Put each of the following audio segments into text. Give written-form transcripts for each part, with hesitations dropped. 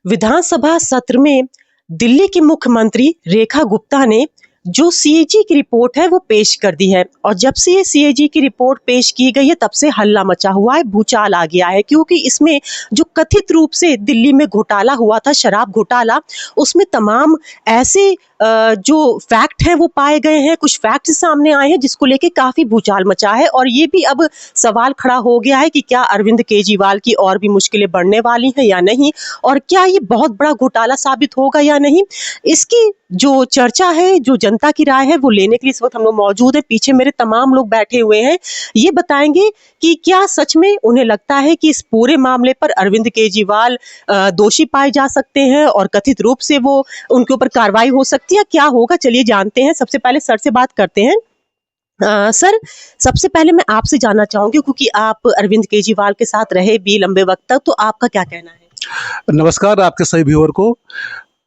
विधानसभा सत्र में दिल्ली की मुख्यमंत्री रेखा गुप्ता ने जो सीएजी की रिपोर्ट है वो पेश कर दी है। और जब से ये सीएजी की रिपोर्ट पेश की गई है तब से हल्ला मचा हुआ है, भूचाल आ गया है, क्योंकि इसमें जो कथित रूप से दिल्ली में घोटाला हुआ था, शराब घोटाला, उसमें तमाम ऐसे जो फैक्ट हैं वो पाए गए हैं, कुछ फैक्ट सामने आए हैं जिसको लेके काफी भूचाल मचा है। और ये भी अब सवाल खड़ा हो गया है कि क्या अरविंद केजरीवाल की और भी मुश्किलें बढ़ने वाली हैं या नहीं, और क्या ये बहुत बड़ा घोटाला साबित होगा या नहीं। इसकी जो चर्चा है, जो जनता की राय है, वो लेने के लिए इस वक्त हम लोग मौजूद है। पीछे मेरे तमाम लोग बैठे हुए हैं, ये बताएंगे कि क्या सच में उन्हें लगता है कि इस पूरे मामले पर अरविंद केजरीवाल दोषी पाए जा सकते हैं और कथित रूप से वो उनके ऊपर कार्रवाई हो सकती है, क्या होगा, चलिए जानते हैं। सबसे पहले सर से बात करते हैं। सर, सबसे पहले मैं आपसे जानना चाहूंगी, क्योंकि आप अरविंद केजरीवाल के साथ रहे भी लंबे वक्त तक, तो आपका क्या कहना है? नमस्कार आपके सभी व्यूअर को।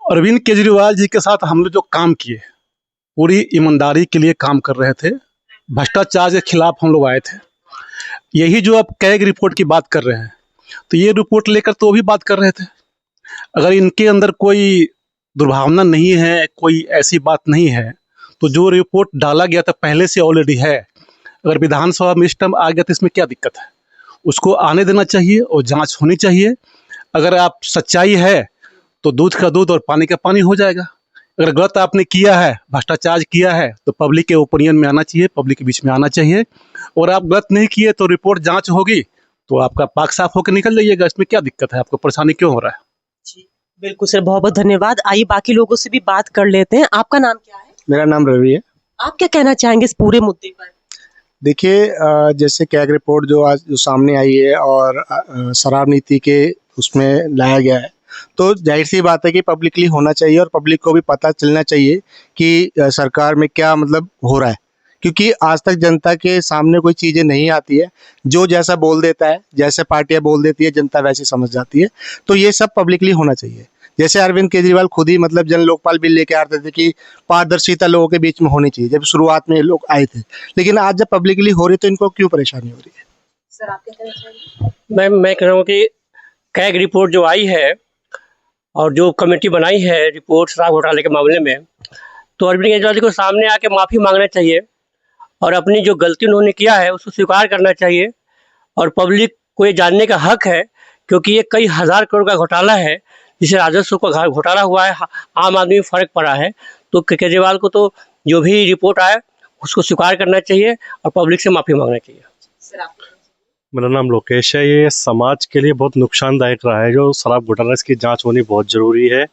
अरविंद केजरीवाल जी के साथ हम लोग जो काम किए, पूरी ईमानदारी के लिए काम कर रहे थे, भ्रष्टाचार के खिलाफ हम लोग आए थे। यही जो आप कैग रिपोर्ट की बात कर रहे हैं, तो ये रिपोर्ट लेकर तो भी बात कर रहे थे। अगर इनके अंदर कोई दुर्भावना नहीं है, कोई ऐसी बात नहीं है, तो जो रिपोर्ट डाला गया था पहले से ऑलरेडी है। अगर विधानसभा में इस टाइम आ गया तो इसमें क्या दिक्कत है? उसको आने देना चाहिए और जांच होनी चाहिए। अगर आप सच्चाई है तो दूध का दूध और पानी का पानी हो जाएगा। अगर गलत आपने किया है, भ्रष्टाचार किया है, तो पब्लिक के ओपिनियन में आना चाहिए, पब्लिक के बीच में आना चाहिए। और आप गलत नहीं किए तो रिपोर्ट जांच होगी तो आपका पाक साफ होकर निकल जाइएगा। इसमें क्या दिक्कत है? आपको परेशानी क्यों हो रहा है? जी बिल्कुल सर, बहुत बहुत धन्यवाद। आइए बाकी लोगों से भी बात कर लेते हैं। आपका नाम क्या है? मेरा नाम रवि है। आप क्या कहना चाहेंगे इस पूरे मुद्दे पर? देखिए, जैसे कैग रिपोर्ट जो आज जो सामने आई है और शराब नीति के उसमें लाया गया है, तो जाहिर सी बात है कि पब्लिकली होना चाहिए और पब्लिक को भी पता चलना चाहिए कि सरकार में क्या मतलब हो रहा है। क्योंकि आज तक जनता के सामने कोई चीज़ें नहीं आती है, जो जैसा बोल देता है, जैसे पार्टियां बोल देती है, जनता वैसे समझ जाती है। तो ये सब पब्लिकली होना चाहिए। जैसे अरविंद केजरीवाल खुद ही मतलब जन लोकपाल बिल लेके आते थे कि पारदर्शिता लोगों के बीच में होनी चाहिए, जब शुरुआत में ये लोग आए थे। लेकिन आज जब पब्लिकली हो रही तो इनको क्यों परेशानी हो रही है? सर, आप क्या कहना चाहेंगे? मैं कह रहा हूँ कि कैग रिपोर्ट जो आई है और जो कमेटी बनाई है रिपोर्ट शराब घोटाले के मामले में, तो अरविंद केजरीवाल को सामने आके माफ़ी मांगना चाहिए और अपनी जो गलती उन्होंने किया है उसको स्वीकार करना चाहिए। और पब्लिक को ये जानने का हक है, क्योंकि ये कई हज़ार करोड़ का घोटाला है, जिसे राजस्व का घोटाला हुआ है, आम आदमी में फ़र्क पड़ा है। तो केजरीवाल को तो जो भी रिपोर्ट आए उसको स्वीकार करना चाहिए और पब्लिक से माफ़ी मांगना चाहिए। सर, आप मेरा नाम लोकेश है। ये समाज के लिए बहुत नुकसानदायक रहा है जो शराब घोटाला, इसकी जांच होनी बहुत ज़रूरी है।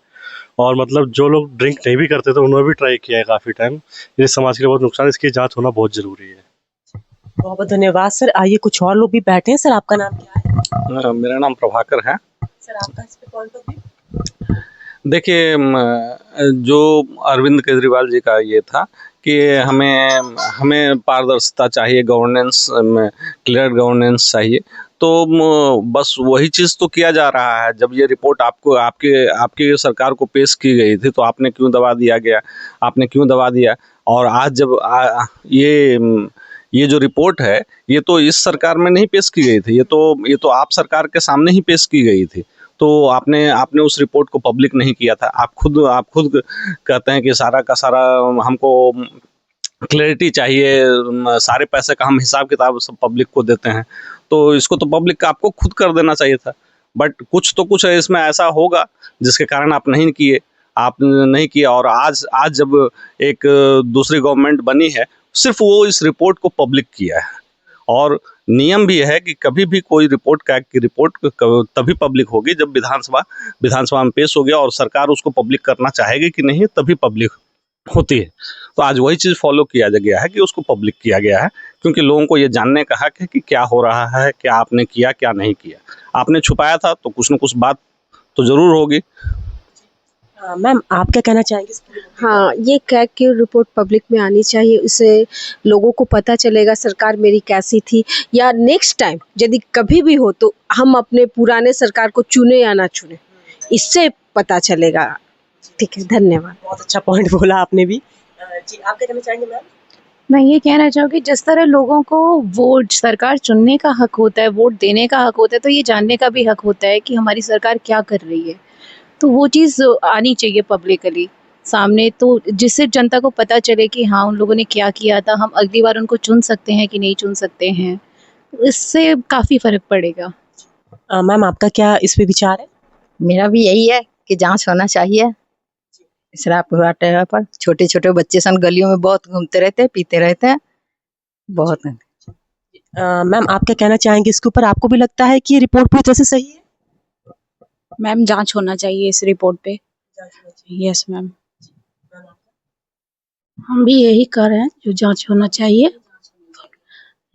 और मतलब जो लोग ड्रिंक नहीं भी करते थे उन्होंने भी ट्राई किया है काफ़ी टाइम। ये समाज के लिए बहुत नुकसान है, इसकी जांच होना बहुत ज़रूरी है। बहुत बहुत धन्यवाद सर। आइए कुछ और लोग भी बैठे हैं। सर, आपका नाम क्या है? मेरा नाम प्रभाकर है। सर, आपका इस पे पॉइंट ऑफ व्यू? देखिए, जो अरविंद केजरीवाल जी का ये था कि हमें पारदर्शिता चाहिए, गवर्नेंस में क्लियर गवर्नेंस चाहिए। तो बस वही चीज़ तो किया जा रहा है। जब ये रिपोर्ट आपको आपकी सरकार को पेश की गई थी तो आपने क्यों दबा दिया गया? आपने क्यों दबा दिया? और आज जब ये जो रिपोर्ट है ये तो इस सरकार में नहीं पेश की गई थी, ये तो आप सरकार के सामने ही पेश की गई थी। तो आपने उस रिपोर्ट को पब्लिक नहीं किया था। आप खुद कहते हैं कि सारा का सारा हमको क्लैरिटी चाहिए, सारे पैसे का हम हिसाब किताब सब पब्लिक को देते हैं। तो इसको तो पब्लिक का आपको खुद कर देना चाहिए था। बट कुछ इसमें ऐसा होगा जिसके कारण आप नहीं किए। और आज जब एक दूसरी गवर्नमेंट बनी है, सिर्फ वो इस रिपोर्ट को पब्लिक किया है। और नियम भी है कि कभी भी कोई रिपोर्ट कैग की रिपोर्ट तभी पब्लिक होगी जब विधानसभा में पेश हो गया और सरकार उसको पब्लिक करना चाहेगी कि नहीं, तभी पब्लिक होती है। तो आज वही चीज़ फॉलो किया गया है कि उसको पब्लिक किया गया है, क्योंकि लोगों को ये जानने का हक है कि क्या हो रहा है, क्या आपने किया, क्या नहीं किया। आपने छुपाया था तो कुछ न कुछ बात तो ज़रूर होगी। मैम, आप क्या कहना चाहेंगे इस पूरे मुद्दे पर? हाँ, ये कैग की रिपोर्ट पब्लिक में आनी चाहिए। इससे लोगों को पता चलेगा सरकार मेरी कैसी थी, या नेक्स्ट टाइम यदि कभी भी हो तो हम अपने पुराने सरकार को चुने या ना चुने, इससे पता चलेगा। ठीक है, धन्यवाद। बहुत अच्छा पॉइंट बोला आपने भी। जी, आप क्या कहना चाहेंगे मैम? मैं ये कहना चाहूँगी, जिस तरह लोगों को वोट सरकार चुनने का हक होता है, वोट देने का हक होता है, तो ये जानने का भी हक होता है कि हमारी सरकार क्या कर रही है। तो वो चीज़ आनी चाहिए पब्लिकली सामने, तो जिससे जनता को पता चले कि हाँ उन लोगों ने क्या किया था, हम अगली बार उनको चुन सकते हैं कि नहीं चुन सकते हैं, इससे काफ़ी फर्क पड़ेगा। मैम आपका क्या इस पे विचार है? मेरा भी यही है कि जांच होना चाहिए शराब घोटाले पर। छोटे छोटे बच्चे सन गलियों में बहुत घूमते रहते हैं, पीते रहते हैं बहुत। मैम आप क्या कहना चाहेंगे इसके ऊपर? आपको भी लगता है कि ये रिपोर्ट पूरी तरह से सही है? मैम जांच होना चाहिए इस रिपोर्ट पे। यस मैम, हम भी यही कर रहे हैं, जो जांच होना चाहिए,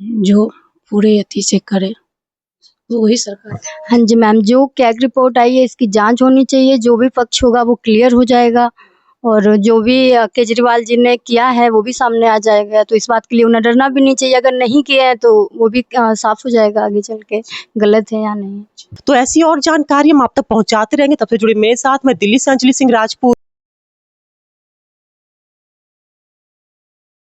जो पूरे अथी से करे वही सरकार। हाँ जी मैम, जो कैग रिपोर्ट आई है इसकी जांच होनी चाहिए, जो भी पक्ष होगा वो क्लियर हो जाएगा और जो भी केजरीवाल जी ने किया है वो भी सामने आ जाएगा। तो इस बात के लिए उन्हें डरना भी नहीं चाहिए, अगर नहीं किया है तो वो भी साफ हो जाएगा आगे चल के गलत है या नहीं। तो ऐसी और जानकारी हम आप तक पहुंचाते रहेंगे। तब से जुड़े मेरे साथ मैं दिल्ली से अंजलि सिंह राजपूत।